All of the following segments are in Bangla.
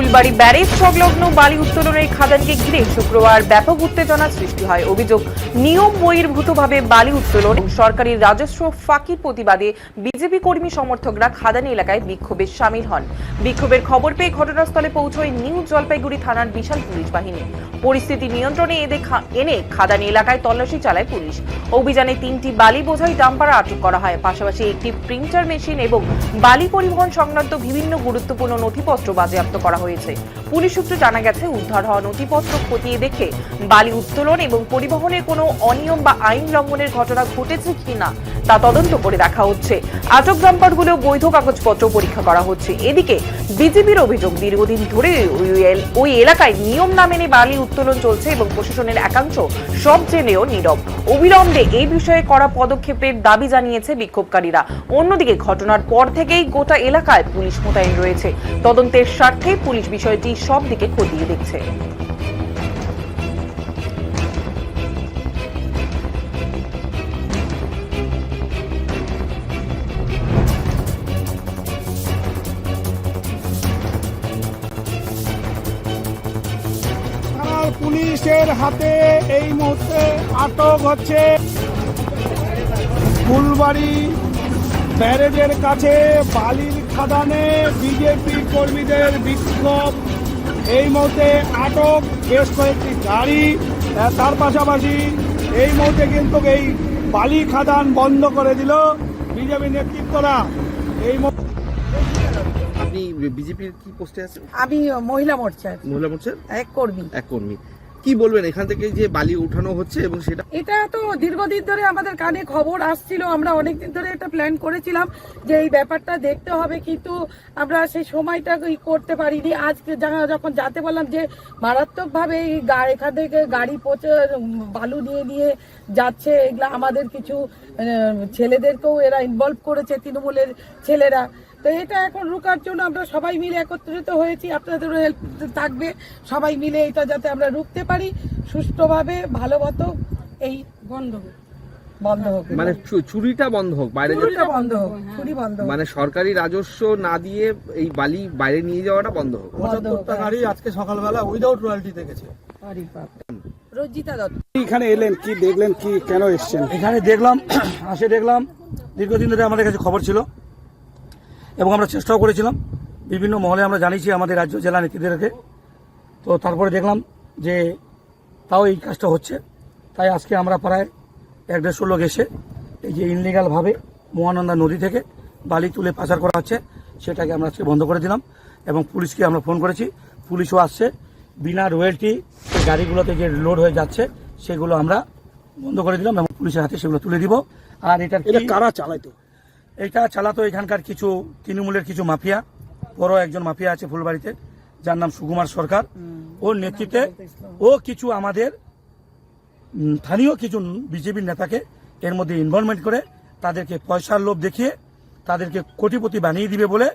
ফুলবাড়ি ব্যারেজ সংলগ্ন বালি উত্তোলনের খাদানকে ঘিরে শুক্রবার ব্যাপক উত্তেজনা সৃষ্টি হয়। অভিযোগ, নিয়ম বহির্ভূতভাবে বালি উত্তোলন এবং সরকারি রাজস্ব ফাঁকির প্রতিবাদে বিজেপি কর্মী সমর্থকরা খাদানি এলাকায় বিক্ষোভে সামিল হন। বিক্ষোভের খবর পেয়ে ঘটনাস্থলে পৌঁছয় নিউ জলপাইগুড়ি থানার বিশাল পুলিশ বাহিনী। পরিস্থিতি নিয়ন্ত্রণে এনে খাদানি এলাকায় তল্লাশি চালায় পুলিশ। অভিযানে 3টি বালি বোঝাই ডাম্পার আটক করা হয়। পাশাপাশি একটি প্রিন্টার মেশিন এবং বালি পরিবহন সংক্রান্ত বিভিন্ন গুরুত্বপূর্ণ নথিপত্র বাজেয়াপ্ত করা হয়েছে। পুলিশ সূত্রে জানা গেছে, উদ্ধার হওয়া নথিপত্র খতিয়ে দেখে বালি উত্তোলন এবং পরিবহনের কোনো অনিয়ম বা আইন লঙ্ঘনের ঘটনা ঘটেছে কিনা তা তদন্ত করে দেখা হচ্ছে। আটক ডাম্পারগুলো বৈধ কাগজপত্র পরীক্ষা করা হচ্ছে। এদিকে বিজেপির অভিযোগ, দীর্ঘদিন ধরে ওই এলাকায় নিয়ম না মেনে বালি উত্তোলন চলছে এবং প্রশাসনের একাংশ সব জেনেও নীরব। অবিলম্বে এই বিষয়ে কড়া পদক্ষেপের দাবি জানিয়েছে বিক্ষোভকারীরা। অন্যদিকে ঘটনার পর থেকেই গোটা এলাকায় পুলিশ মোতায়েন রয়েছে। তদন্তের স্বার্থে পুলিশ বিষয়টি সব দিকে খতিয়ে দেখছে। পুলিশের হাতে এই মুহূর্তে আটক হচ্ছে ফুলবাড়ি ব্যারেজের কাছে বালির খাদানে বিজেপি কর্মীদের বিক্ষোভ। এই মুহূর্তে আটক বেশ কয়েকটি গাড়ি। তার পাশাপাশি এই মুহূর্তে কিন্তু এই বালি খাদান বন্ধ করে দিল বিজেপি নেতৃত্বরা। এই আপনি বিজেপির কি পোস্টে আছেন? আমি মহিলা মোর্চার এক কর্মী। কি বলবেন এখান থেকে যে বালি উঠানো হচ্ছে এবং সেটা? এটা তো দীর্ঘদিন ধরে আমাদের কানে খবর আসছিল। আমরা অনেকদিন ধরে একটা প্ল্যান করেছিলাম যে এই ব্যাপারটা দেখতে হবে, কিন্তু আমরা সেই সময়টা করতে পারিনি। আজকে যখন জানতে পারলাম যে মারাত্মকভাবে এখান থেকে গাড়ি পচে বালু নিয়ে যাচ্ছে, এগুলা আমাদের কিছু ছেলেদেরকেও এরা ইনভলভ করেছে, তৃণমূলের ছেলেরা। তো এটা এখন রুকার জন্য আমরা সবাই মিলে একত্রিত হয়েছি। আপনাদেরও হেল্প থাকবে, সবাই মিলে এটা যাতে আমরা রুখতে পারি সুষ্ঠুভাবে, ভালো মতো এই বন্ধ হোক। মানে চুরিটা বন্ধ হোক, বাইরে বন্ধ হোক, চুরি বন্ধ হোক। মানে সরকারি রাজস্ব না দিয়ে এই বালি বাইরে নিয়ে যাওয়াটা বন্ধ হোক। 75টা গাড়ি আজকে সকালবেলা উইদাউট রয়্যালটি দেখেছে। রঞ্জিতা দত্ত। এখানে এলেন, কি দেখলেন, কি কেন এসেছেন? এখানে দেখলাম দীর্ঘদিন ধরে আমাদের কাছে খবর ছিল এবং আমরা চেষ্টাও করেছিলাম, বিভিন্ন মহলে আমরা জানিয়েছি আমাদের রাজ্য জেলা নেতৃত্বদেরকে। তো তারপরে দেখলাম যে তাও এই কাজটা হচ্ছে, তাই আজকে আমরা প্রায় 150 লোক এসে এই যে ইনলিগালভাবে মহানন্দা নদী থেকে বালি তুলে পাচার করা হচ্ছে সেটাকে আমরা আজকে বন্ধ করে দিলাম এবং পুলিশকে আমরা ফোন করেছি। পুলিশও আসছে। বিনা রয়্যালটি গাড়িগুলোতে যে লোড হয়ে যাচ্ছে সেগুলো আমরা বন্ধ করে দিলাম এবং পুলিশের হাতে সেগুলো তুলে দিব। আর এটা কারা চালাইতো? এটা চালাতো এখানকার কিছু তৃণমূলের কিছু মাফিয়া, বড় একজন মাফিয়া আছে ফুলবাড়িতে যার নাম সুকুমার সরকার। ওর নেতৃত্বে ও কিছু আমাদের স্থানীয় কিছু বিজেপির নেতাকে এর মধ্যে ইনভলভমেন্ট করে তাদেরকে পয়সার লোভ দেখিয়ে তাদেরকে কোটিপতি বানিয়ে দিবে বলে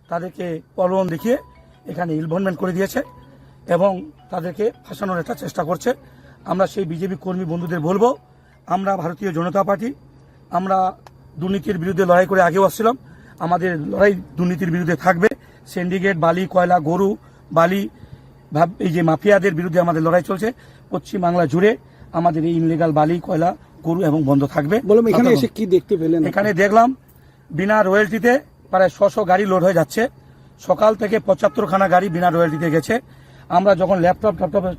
তাদেরকে প্রলোভন দেখিয়ে এখানে ইনভলভমেন্ট করে দিয়েছে এবং তাদেরকে ফাঁসানোর একটা চেষ্টা করছে। আমরা সেই বিজেপি কর্মী বন্ধুদের বলবো, আমরা ভারতীয় জনতা পার্টি, আমরা দুর্নীতির বিরুদ্ধে লড়াই করে আগেও আসছিলাম, আমাদের লড়াই দুর্নীতির বিরুদ্ধে থাকবে। সিন্ডিকেট, বালি, কয়লা, গরু, বালি, এই যে মাফিয়াদের বিরুদ্ধে আমাদের লড়াই চলছে। পশ্চিমবাংলা জুড়ে আমাদের এই ইনলিগাল বালি, কয়লা, গরু এবং বন্ধ থাকবে। এখানে এসে কি দেখতে পেলেন? এখানে দেখলাম বিনা রয়্যালটিতে প্রায় 100 গাড়ি লোড হয়ে যাচ্ছে। সকাল থেকে 75খানা গাড়ি বিনা রয়্যালটিতে গেছে। আমরা যখন ল্যাপটপ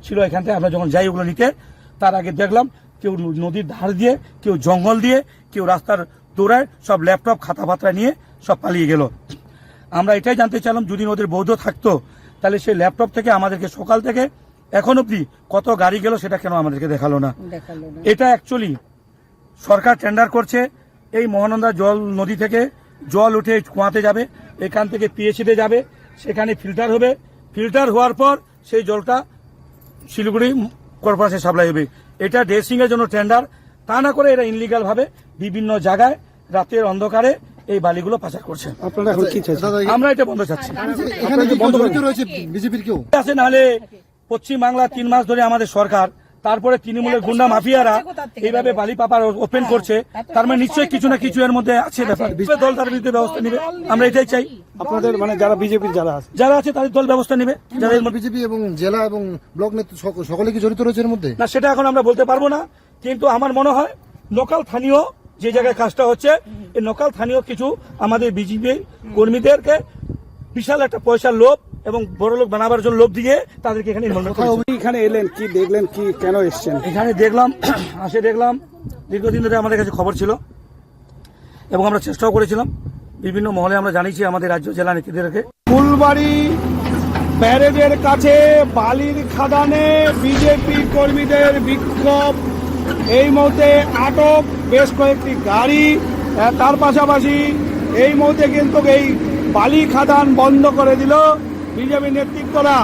ছিল এখান থেকে, আমরা যখন যাই ওগুলো নিতে, তার আগে দেখলাম কেউ নদীর ধার দিয়ে, কেউ জঙ্গল দিয়ে, কেউ রাস্তার দৌড়ায় সব ল্যাপটপ খাতা নিয়ে সব পালিয়ে গেল। আমরা এটাই জানতে চাইলাম, যদি ওদের বৈধ থাকতো তাহলে সেই ল্যাপটপ থেকে আমাদেরকে সকাল থেকে এখন অব্দি কত গাড়ি গেল সেটা কেন আমাদেরকে দেখালো না? এটা অ্যাকচুয়ালি সরকার টেন্ডার করছে, এই মহানন্দা নদী থেকে জল উঠে কুয়াতে যাবে, এখান থেকে পিএইচইতে যাবে, সেখানে ফিল্টার হবে, ফিল্টার হওয়ার পর সেই জলটা শিলিগুড়ি কর্পোরেশন সাপ্লাই হবে। এটা ড্রেসিং এর জন্য টেন্ডার, তা না করে এরা ইনলিগাল ভাবে বিভিন্ন জায়গায় রাতের অন্ধকারে এই বালিগুলো পাচার করছে। আপনারা এখন কি চাইছেন? আমরা এটা বন্ধ চাচ্ছি। এখানে কি বন্ধ করতে রয়েছে বিজেপির কেউ আছে? নাহলে পশ্চিমবাংলা 3 মাস ধরে আমাদের সরকার তারপরে তৃণমূলের গুন্ডা মাফিয়ারা এইভাবে বালি পাপার ওপেন করছে, তার মানে নিশ্চয়ই কিছু না কিছু এর মধ্যে আছে ব্যাপার। দল তার বিরুদ্ধে ব্যবস্থা নেবে, আমরা এটাই চাই। আপনাদের মানে যারা বিজেপির যারা আছে তাদের দল ব্যবস্থা নেবে। যারা এর মধ্যে- বিজেপি এবং জেলা এবং ব্লক নেতৃত্ব সকলে কি জড়িত রয়েছে এর মধ্যে? না, সেটা এখন আমরা বলতে পারবো না, কিন্তু আমার মনে হয় লোকাল স্থানীয় যে জায়গায় কাজটা হচ্ছে, এই লোকাল স্থানীয় কিছু আমাদের বিজেপি কর্মীদেরকে বিশাল একটা পয়সার লোভ এবং বড় লোক বানাবার জন্য লোভ দিয়ে তাদেরকে এখানে ইনভলভ করেছে। আপনি এখানে এলেন, কি দেখলেন, কি কেন এসছেন? এখানে দেখলাম দীর্ঘদিন ধরে আমাদের কাছে খবর ছিল এবং আমরা চেষ্টাও করেছিলাম, বিভিন্ন মহলে আমরা জানিয়েছি আমাদের রাজ্য জেলা নেতৃত্বদেরকে। ফুলবাড়ি ব্যারেজের কাছে বালির খাদানে বিজেপি কর্মীদের বিক্ষোভ, এই মুহূর্তে আটক বেশ কয়েকটি গাড়ি। তার পাশাপাশি এই মুহূর্তে কিন্তু এই বালি খাদান বন্ধ করে দিল বিজেপি নেতৃত্বরা।